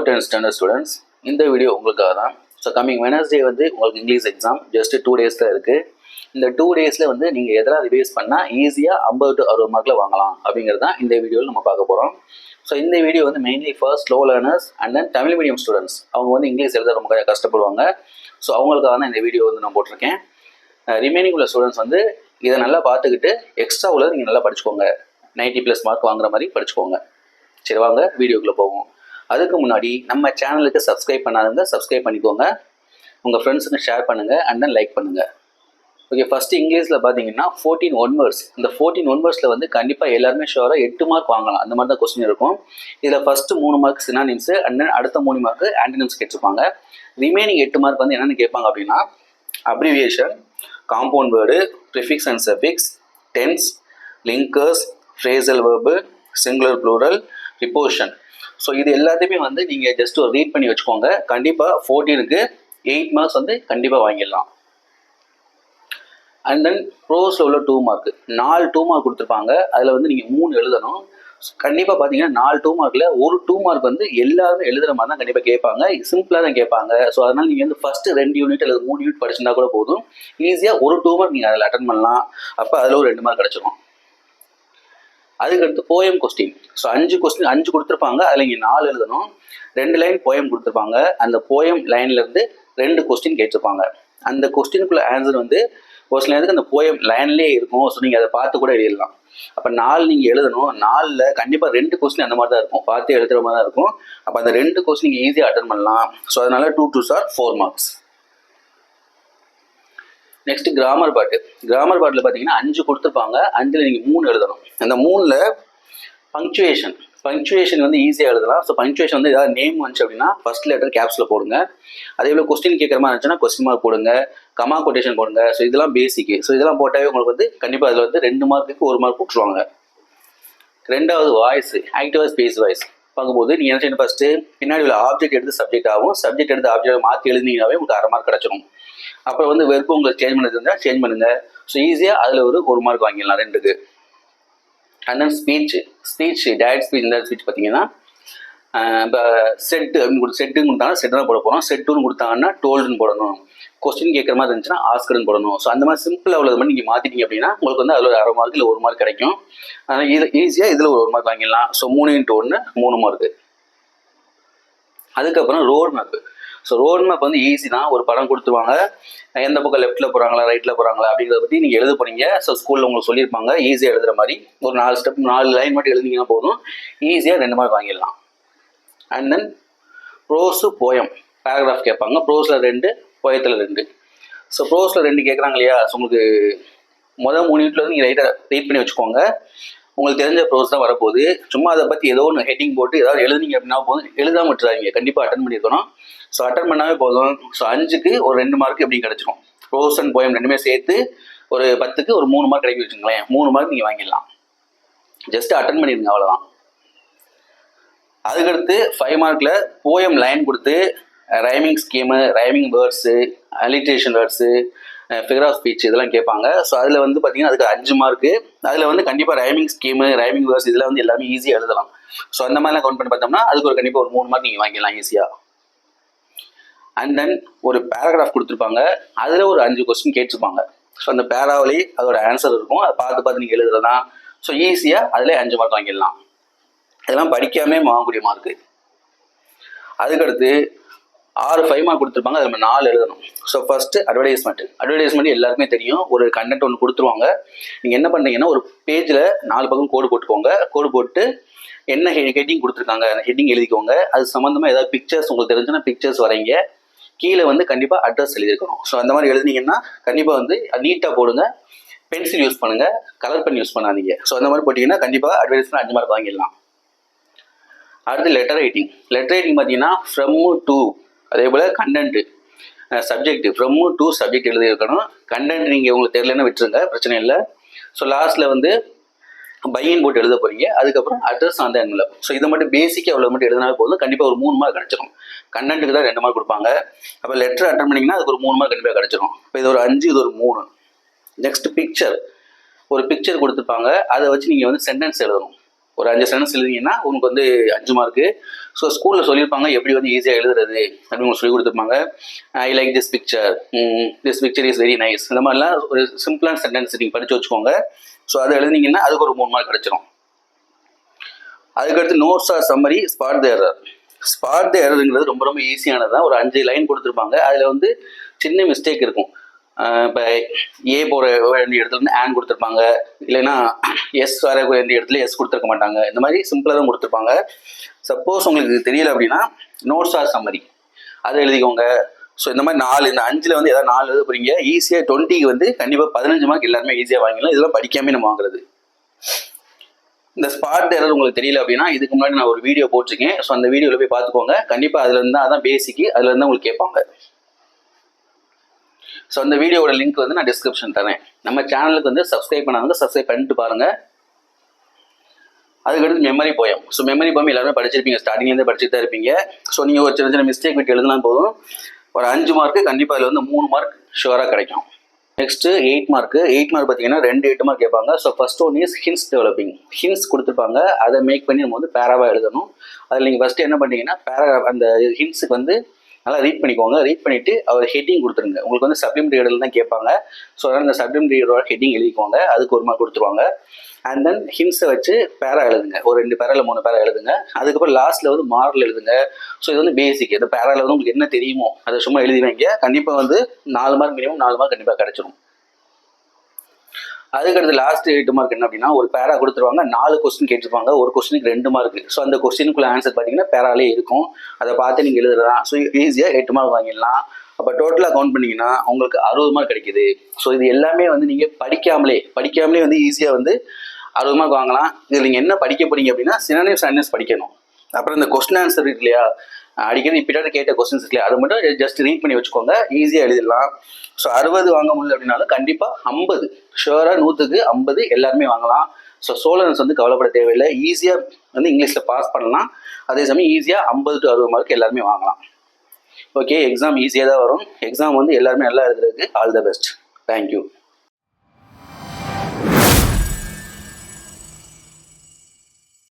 10th standard students, இந்த video உங்களுக்காக தான். ஸோ கம்மிங் வெனஸ்டே வந்து உங்களுக்கு இங்கிலீஷ் எக்ஸாம் ஜஸ்ட் 2 days தான் இருக்குது. இந்த 2 daysல வந்து நீங்கள் எதெல்லாம் ரிவைஸ் பண்ணால் ஈஸியாக 50 to 60 மார்க்கில் வாங்கலாம் அப்படிங்கிறது தான் இந்த வீடியோவில் நம்ம பார்க்க போகிறோம். ஸோ இந்த வீடியோ வந்து mainly first slow learners and then Tamil medium students, அவங்க வந்து இங்கிலீஷ் எழுத ரொம்ப கஷ்டப்படுவாங்க. ஸோ அவங்களுக்காக தான் இந்த வீடியோ வந்து நான் போட்டிருக்கேன். ரிமைனிங் உள்ள ஸ்டூடெண்ட்ஸ் வந்து இதை நல்லா பார்த்துக்கிட்டு எக்ஸ்ட்ரா உள்ள நீங்கள் நல்லா படிச்சுக்கோங்க, 90+ மார்க் வாங்குற மாதிரி படிச்சுக்கோங்க. சரி, வாங்க வீடியோக்குள்ளே போவோம். அதுக்கு முன்னாடி நம்ம சேனலுக்கு சப்ஸ்கிரைப் பண்ணாதவங்க சப்ஸ்கிரைப் பண்ணிக்கோங்க, உங்கள் ஃப்ரெண்ட்ஸுக்கு ஷேர் பண்ணுங்கள் அண்ட் தென் லைக் பண்ணுங்கள். ஓகே, ஃபஸ்ட்டு இங்கிலீஷில் பார்த்தீங்கன்னா 14 1 words. இந்த 14 1 wordsல வந்து கண்டிப்பாக எல்லாருமே ஷுவராக 8 மார்க் வாங்கலாம். அந்த மாதிரி தான் கொஸ்டின் இருக்கும். இதில் first 3 mark synonyms and then அடுத்த 3 மார்க்கு ஆன்டினிம்ஸ் கேட்டிருப்பாங்க. ரிமைனிங் 8 மார்க் வந்து என்னென்னு கேட்பாங்க அப்படின்னா abbreviation, compound word, prefix and suffix, tense, linkers, phrasal verb, singular plural, preposition. So இது எல்லாத்தையுமே வந்து நீங்கள் ஜஸ்ட் ஒரு ரீட் பண்ணி வச்சுக்கோங்க. கண்டிப்பாக 14க்கு 8 மார்க்ஸ் வந்து கண்டிப்பாக வாங்கிடலாம். அண்ட் தென் ப்ரோஸில் உள்ள 2 மார்க், 4 2 மார்க் கொடுத்துருப்பாங்க. அதில் வந்து நீங்கள் 3 எழுதணும். கண்டிப்பாக பார்த்தீங்கன்னா 4 2 மார்க்கில் ஒரு 2 மார்க் வந்து எல்லாருமே எழுதுகிற மாதிரி தான் கண்டிப்பாக கேட்பாங்க. சிம்பிளாக தான் கேட்பாங்க. ஸோ அதனால் நீங்கள் வந்து ஃபஸ்ட்டு 2 யூனிட் அல்லது 3 யூனிட் படிச்சிருந்தா கூட போதும். ஈஸியாக ஒரு 2 மார்க் நீங்கள் அதில் அட்டன் பண்ணலாம். அப்போ அதில் ஒரு 2 மார்க் கிடச்சிடும். அதுக்கடுத்து போயம் கொஸ்டின். ஸோ 5 கொஸ்டின் 5 கொடுத்துருப்பாங்க. அதில் இங்கே 4 எழுதணும். 2 லைன் போயம் கொடுத்துருப்பாங்க. அந்த போயம் லைன்லேருந்து 2 கொஸ்டின் கேட்டிருப்பாங்க. அந்த கொஸ்டினுக்குள்ள ஆன்சர் வந்து ஒரு சில நேரத்துக்கு அந்த போயம் லைன்லேயே இருக்கும். ஸோ நீங்கள் அதை பார்த்து கூட எழுதலாம். அப்போ 4 நீங்கள் எழுதணும். 4ல் கண்டிப்பாக 2 கொஸ்டின் அந்த மாதிரி தான் இருக்கும், பார்த்து எழுதுகிற மாதிரி தான் இருக்கும். அப்போ அந்த 2 கொஸ்டின் நீங்கள் ஈஸியாக அட்டன் பண்ணலாம். ஸோ அதனால 2 2s are 4 marks. Next grammar பாட்டு. கிராமர் பாட்டில் பார்த்தீங்கன்னா 5 கொடுத்துருப்பாங்க. 5ல் நீங்கள் 3 எழுதணும். அந்த 3ல் பங்க்சுவேஷன் வந்து ஈஸியாக எழுதலாம். ஸோ பங்க்சுவேஷன் வந்து ஏதாவது நேம் வந்துச்சு அப்படின்னா ஃபர்ஸ்ட் லெட்டர் கேப்ஸில் போடுங்க. அதே போல் கொஸ்டின் கேட்குற மாதிரி இருந்துச்சுன்னா கொஸ்டின் மார்க் போடுங்க, கமா கொட்டேஷன் போடுங்க. ஸோ இதெல்லாம் பேசிக்கு. ஸோ இதெல்லாம் போட்டாவே உங்களுக்கு வந்து கண்டிப்பாக அதில் வந்து 2 மார்க்குக்கு 1 மார்க் போட்டுருவாங்க. ரெண்டாவது voice, active voice, passive voice பார்க்கும்போது நீங்கள் என்ன செய்யணும், ஃபஸ்ட்டு பின்னாடி உள்ள ஆப்ஜெக்ட் எடுத்து சப்ஜெக்ட் ஆகும். சப்ஜெக்ட் எடுத்து ஆப்ஜெக்ட் மாற்றி எழுதினீங்கன்னாவே உங்களுக்கு 1/2 மார்க் கிடச்சிடும். அப்புறம் வந்து வெறுப்பு உங்களுக்கு சேஞ்ச் பண்ணது இருந்தால் சேஞ்ச் பண்ணுங்கள். ஸோ ஈஸியாக அதில் ஒரு 1 மார்க் வாங்கிடலாம் 2க்கு. And then speech direct speech. இந்த ஸ்பீச் பார்த்தீங்கன்னா இப்போ செட்டு அப்படின்னு செட்டுன்னு கொடுத்தாங்கன்னா செட்டு தான் போட போகிறோம். செட்டுன்னு கொடுத்தாங்கன்னா டோல்டுன்னு போடணும். கொஸ்டின் கேட்குற மாதிரி இருந்துச்சுன்னா ஆஸ்கர்னு போடணும். ஸோ அந்த மாதிரி சிம்பிளாக உள்ளது மாதிரி நீங்கள் மாற்றிட்டீங்க அப்படின்னா உங்களுக்கு வந்து அதில் ஒரு 1/2 மார்க் இல்லை 1 மார்க் கிடைக்கும். அதனால் இது ஈஸியாக இதில் ஒரு 1 மார்க் வாங்கிடலாம். So 3 × 1 3 mark. அதுக்கப்புறம் road map. So road map வந்து ஈஸி தான். ஒரு படம் கொடுத்துருவாங்க, எந்த பக்கம் லெஃப்ட்டில் போகிறாங்களா ரைட்டில் போகிறாங்களா அப்படிங்கிறத பற்றி நீங்கள் எழுத போகிறீங்க. ஸோ ஸ்கூலில் உங்களுக்கு சொல்லியிருப்பாங்க ஈஸியாக எழுதுகிற மாதிரி. ஒரு 4 ஸ்டெப் 4 லைன் மட்டும் எழுதிங்கன்னா போதும், ஈஸியாக 2 மார்க் வாங்கிடலாம். And then prose poem paragraph கேட்பாங்க. ப்ரோஸில் 2, போயத்தில் 2. ஸோ ப்ரோஸில் 2 கேட்குறாங்க இல்லையா. ஸோ உங்களுக்கு மொதல் 3 யூனிட்ல வந்து நீங்கள் ரைட்டாக ரீட் பண்ணி வச்சுக்கோங்க. உங்களுக்கு தெரிஞ்ச ப்ரோஸ் தான் வரப்போகுது. சும்மா அதை பற்றி ஏதோ ஒன்று ஹெட்டிங் போட்டு ஏதாவது எழுதிங்க அப்படின்னா போதும், எழுதாம விட்டுறாதீங்க. கண்டிப்பாக அட்டன் பண்ணியிருக்கணும். ஸோ அட்டன் பண்ணாவே போதும். ஸோ 5க்கு ஒரு 2 மார்க் எப்படி கிடச்சிரும். ப்ரோஸ் அண்ட் போயம் 2மே சேர்த்து ஒரு 10க்கு ஒரு 3 மார்க் கிடைக்க வச்சுங்களேன். 3 மார்க் நீங்கள் வாங்கிடலாம். ஜஸ்ட் அட்டன் பண்ணிடுங்க, அவ்வளோதான். அதுக்கடுத்து 5 மார்க்கில் போயம் லைன் கொடுத்து rhyming scheme, rhyming words, alliteration words, figure of speech இதெல்லாம் கேட்பாங்க. ஸோ அதில் வந்து பார்த்தீங்கன்னா அதுக்கு 5 மார்க்கு. அதில் வந்து கண்டிப்பாக ரைமிங் ஸ்கீமு, ரைமிங் வேர்ட்ஸ் இதெல்லாம் வந்து எல்லாமே ஈஸியாக எழுதலாம். ஸோ அந்த மாதிரிலாம் கவுண்ட் பண்ணி பார்த்தோம்னா அதுக்கு ஒரு கண்டிப்பாக ஒரு 3 மார்க் நீங்கள் வாங்கிடலாம் ஈஸியாக. அண்ட் தென் ஒரு பேராகிராஃப் கொடுத்துருப்பாங்க. அதில் ஒரு 5 கொஸ்டின் கேட்டிருப்பாங்க. ஸோ அந்த பேராவிலே அதோட ஆன்சர் இருக்கும். அதை பார்த்து நீங்கள் எழுதுறதான். ஸோ ஈஸியாக அதில் 5 மார்க் வாங்கிடலாம். இதெல்லாம் படிக்காமே வாங்கக்கூடிய மார்க்கு. அதுக்கடுத்து 6 5 மார்க் கொடுத்துருப்பாங்க. அதில் நம்ம 4 எழுதணும். ஸோ ஃபஸ்ட்டு அட்வர்டைஸ்மெண்ட் எல்லாருக்குமே தெரியும். ஒரு கண்டென்ட் ஒன்று கொடுத்துருவாங்க. நீங்கள் என்ன பண்ணுறீங்கன்னா ஒரு பேஜில் 4 பக்கம் கோடு போட்டுக்கோங்க. கோடு போட்டு என்ன ஹெட்டிங் கொடுத்துருக்காங்க அந்த ஹெட்டிங் எழுதிக்கோங்க. அது சம்மந்தமாக ஏதாவது பிக்சர்ஸ் உங்களுக்கு தெரிஞ்சுன்னா பிக்சர்ஸ் வரைங்க. கீழே வந்து கண்டிப்பாக அட்ரஸ் எழுதியிருக்கணும். ஸோ அந்த மாதிரி எழுதினீங்கன்னா கண்டிப்பாக வந்து நீட்டாக போடுங்க. பென்சில் யூஸ் பண்ணுங்கள், கலர் பென் யூஸ் பண்ணாதீங்க. ஸோ அந்த மாதிரி போட்டிங்கன்னா கண்டிப்பாக அட்வர்டைஸ்மெண்ட் 5 மார்க் வாங்கிடலாம். அடுத்து லெட்டர் ரைட்டிங் பார்த்தீங்கன்னா ஃப்ரம் டு, அதே போல் content subject from to subject எழுதியிருக்கணும். கண்டென்ட் நீங்கள் உங்களுக்கு தெரியலன்னு விட்டுருங்க, பிரச்சனை இல்லை. ஸோ லாஸ்ட்டில் வந்து பையன் போட்டு எழுத போகிறீங்க. அதுக்கப்புறம் அட்ரஸ் அந்த என்வலப். ஸோ இதை மட்டும் பேசிக்காக அவ்வளோ மட்டும் எழுதினாவே போதும், கண்டிப்பாக ஒரு 3 மார்க் கிடச்சிடும். கண்டென்ட்டுக்கு தான் 2 மார்க் கொடுப்பாங்க. அப்போ லெட்டர் அட்டன் பண்ணிங்கன்னா அதுக்கு ஒரு 3 மார்க் கண்டிப்பாக கிடச்சிடும். இப்போ இது ஒரு 5, இது ஒரு 3. Next picture. ஒரு பிக்சர் கொடுத்துருப்பாங்க. அதை வச்சு நீங்கள் வந்து சென்டென்ஸ் எழுதணும். ஒரு 5 சென்டென்ஸ் எழுதிங்கன்னா உங்களுக்கு வந்து 5 மார்க்கு. ஸோ ஸ்கூலில் சொல்லியிருப்பாங்க எப்படி வந்து ஈஸியாக எழுதுறது அப்படின்னு உங்களுக்கு சொல்லி கொடுத்துருப்பாங்க. I like this picture is very nice. இந்த மாதிரிலாம் ஒரு சிம்பிளான சென்டென்ஸ் நீங்கள் படித்து வச்சுக்கோங்க. ஸோ அதை எழுதினீங்கன்னா அதுக்கு ஒரு 3 மார்க் கிடச்சிரும். அதுக்கடுத்து notes or summary, spot the error. Spot the எரருங்கிறது ரொம்ப ரொம்ப ஈஸியானது தான். ஒரு 5 லைன் கொடுத்துருப்பாங்க. அதில் வந்து சின்ன மிஸ்டேக் இருக்கும். இப்போ ஏ போகிற வேண்டிய இடத்துல வந்து ஆன் கொடுத்துருப்பாங்க, இல்லைன்னா எஸ் வர வேண்டிய இடத்துல எஸ் கொடுத்துருக்க மாட்டாங்க. இந்த மாதிரி சிம்பிளாக தான் கொடுத்துருப்பாங்க. சப்போஸ் உங்களுக்கு தெரியல அப்படின்னா நோட்ஸ் ஆர் சம்மரி அதை எழுதிக்கோங்க. ஸோ இந்த மாதிரி 4 இந்த 5ல் வந்து ஏதாவது 4 எழுத போகிறீங்க. ஈஸியாக 20க்கு வந்து கண்டிப்பாக 15 மார்க் எல்லாருமே ஈஸியாக வாங்கிடலாம். இதெல்லாம் படிக்காமே நம்ம வாங்குறது. இந்த ஸ்பாட் எரர் உங்களுக்கு தெரியல அப்படின்னா இதுக்கு முன்னாடி நான் ஒரு வீடியோ போட்டிருக்கேன். ஸோ அந்த வீடியோவில் போய் பார்த்துக்கோங்க. கண்டிப்பாக அதில் இருந்தால் அதான் பேசிக்கு, அதில் இருந்தால் உங்களுக்கு கேட்பாங்க. ஸோ அந்த வீடியோவோட லிங்க் வந்து நான் டிஸ்கிரிப்ஷன் தரேன். நம்ம சேனலுக்கு வந்து சப்ஸ்கிரைப் பண்ணாங்க, சப்ஸ்கிரைப் பண்ணிட்டு பாருங்கள். அதுக்கடுத்து memory poem. So memory poem எல்லாருமே படிச்சிருப்பீங்க, ஸ்டார்டிங்லேருந்து படிச்சுட்டு தான் இருப்பீங்க. ஸோ நீங்கள் ஒரு சின்ன சின்ன மிஸ்டேக் விட்டு எழுதலாம் போதும். ஒரு 5 மார்க்கு கண்டிப்பாக அதில் வந்து 3 மார்க் ஷுவராக கிடைக்கும். Next 8 mark. 8 மார்க் பார்த்தீங்கன்னா 2 8 மார்க் கேட்பாங்க. So first one is hints developing. Hints கொடுத்துருப்பாங்க, அதை மேக் பண்ணி நம்ம வந்து பேராவாக எழுதணும். அதில் நீங்கள் ஃபஸ்ட்டு என்ன பண்ணீங்கன்னா அந்த ஹின்ஸுக்கு வந்து நல்லா ரீட் பண்ணிக்கோங்க. ரீட் பண்ணிவிட்டு அவர் ஹெட்டிங் கொடுத்துருங்க. உங்களுக்கு வந்து சப்ளிமெண்ட்ரி எழுதல் தான் கேட்பாங்க. ஸோ அதனால் அந்த சப்ளிமெண்ட்ரியோட ஹெட்டிங் எழுதிக்கோங்க. அதுக்கு 1 மார்க் கொடுத்துருவாங்க. அண்ட் தென் ஹின்ஸை வச்சு பேரா எழுதுங்க. ஒரு 2 பேரா இல்லை 3 பேரா எழுதுங்க. அதுக்கப்புறம் லாஸ்ட்டில் வந்து மாரல் எழுதுங்க. ஸோ இது வந்து பேசிக். இந்த பேராவில் வந்து உங்களுக்கு என்ன தெரியுமோ அதை சும்மா எழுதி வைங்க. கண்டிப்பாக வந்து 4 மார்க் மினிமம் 4 மார்க் கண்டிப்பாக கிடச்சிரும். அதுக்கடுத்து லாஸ்ட் 8 மார்க் என்ன அப்படின்னா ஒரு பேரா கொடுத்துருவாங்க. 4 கொஸ்டின் கேட்டிருப்பாங்க. ஒரு கொஸ்டினுக்கு 2 மார்க். ஸோ அந்த கொஸ்டினுக்குள்ள ஆன்சர் பார்த்தீங்கன்னா பேராலே இருக்கும். அதை பார்த்து நீங்கள் எழுதுறதா. ஸோ ஈஸியாக 8 மார்க் வாங்கிடலாம். அப்போ டோட்டலாக கவுண்ட் பண்ணிங்கன்னா உங்களுக்கு 60 மார்க் கிடைக்குது. ஸோ இது எல்லாமே வந்து நீங்கள் படிக்காமலே வந்து ஈஸியாக வந்து 60 மார்க் வாங்கலாம். இதில் நீங்கள் என்ன படிக்க போறீங்க அப்படின்னா சினானிம்ஸ் படிக்கணும். அப்புறம் இந்த கொஸ்டின் ஆன்சர் இருக்கு இல்லையா, அடிக்கடி இப்படி கேட்ட கொஸ்டின்ஸ் இருக்கு இல்லையா, அதை மட்டும் ஜஸ்ட் ரீட் பண்ணி வச்சுக்கோங்க. ஈஸியாக எழுதிடலாம். ஸோ 60 வாங்க முடியல அப்படின்னாலும் கண்டிப்பாக 50 ஷுவராக 100க்கு 50 எல்லாருமே வாங்கலாம். ஸோ சோழன்ஸ் வந்து கவலைப்பட தேவையில்லை. ஈஸியாக வந்து இங்கிலீஷில் பாஸ் பண்ணலாம். அதே சமயம் ஈஸியாக 50 to 60 மார்க் எல்லாருமே வாங்கலாம். ஓகே, எக்ஸாம் ஈஸியாக தான் வரும். எக்ஸாம் வந்து எல்லாருமே நல்லா எழுதுறதுக்கு ஆல் த பெஸ்ட். தேங்க்யூ.